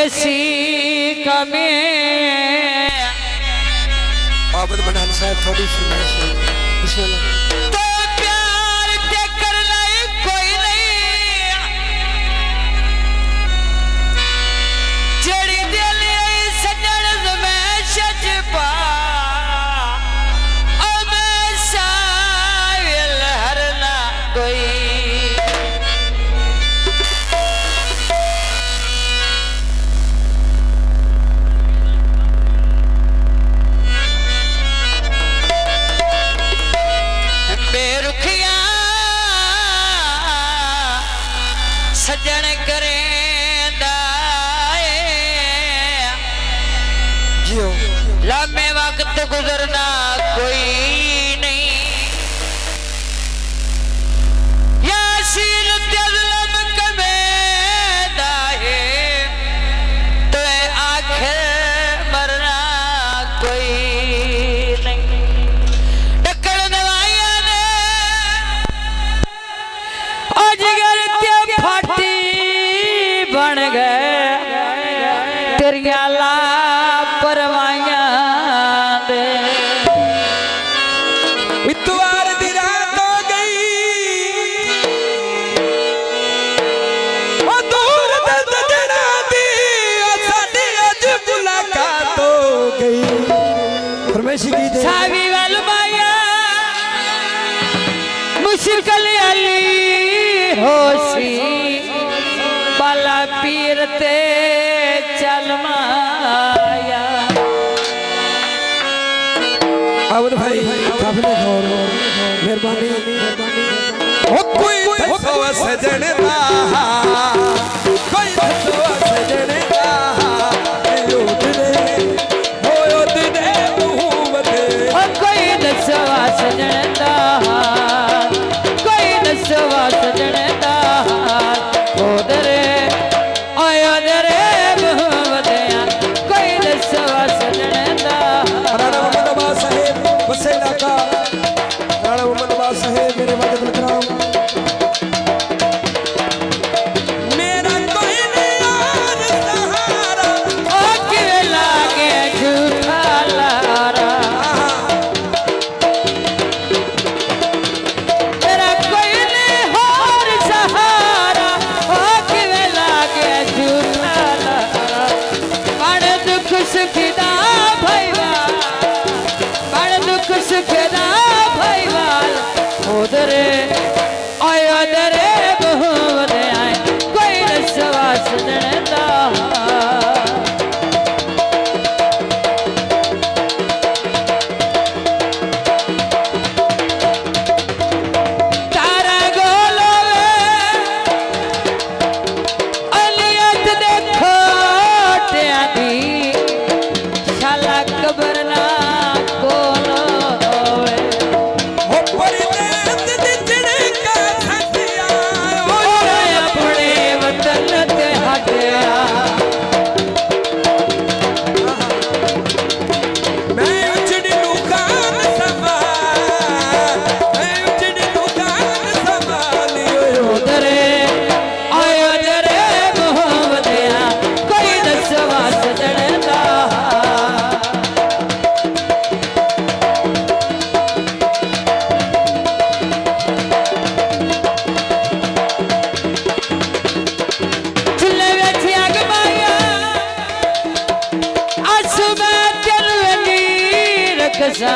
देसी कमे आबद बनान साहब थोड़ी फरमाइश है बिस्मिल्लाह। तो प्यार ते कर लाई कोई नहीं जड़ी दिल सजन में सजपा ओ मैं साविल हरना कोई सजन करेंदा जियो लम्बे वक्त गुजरना कोई नहीं यासीन जुल्म कमेदा है तो आखिर मरना कोई नहीं टक्कर दवाइयां ने अजगर फाटी बन गए तेरिया लापरवाहियां दे इतवार दी रात हो गई ओ दूर दर्द जड़ा दी ओ साडी अज मुलाकात हो गई फरमाइश की दे सावी वाल माया मुश्किल अली होसी बाला पीरते चल माया आबद भाई काफिले गौर मेहरबानी ओ कोई दसो सजन दा कोई दसो सजन दा होयो दिने मुहम्मद ओ कोई दसवा सजन दा कोई दसवा सजन दा ओदरे आया दरे मुहम्मदिया कोई दसवा सजन दा राणा मोहम्मद अब्बास साहेब वसेला का राणा मोहम्मद अब्बास साहेब मेरे वाजिब अलकराम मेरा कोई नहीं यार सहारा ओ के लागे झूठा लारा तेरा कोई नहीं और सहारा ओ के लागे झूठा लारा बड़ दुख सुखदा भईवाल बड़ दुख सुखदा भईवाल उधरे आया दरे मोहम्मद आए कोई रसवा सजन दा तारा गोलोवे अलियत देखो टिया दी शाला कबर ना कोलोवे हो परदेस दी चिड़का छटिया और अपने वतन ते हटिया मैं उजड़ी दुकान संभालियो उधरे आया दरे मोहम्मदिया कोई दसवा सजन दा चुल्ले विच अग माया आसू मैं तेनू नीर कसा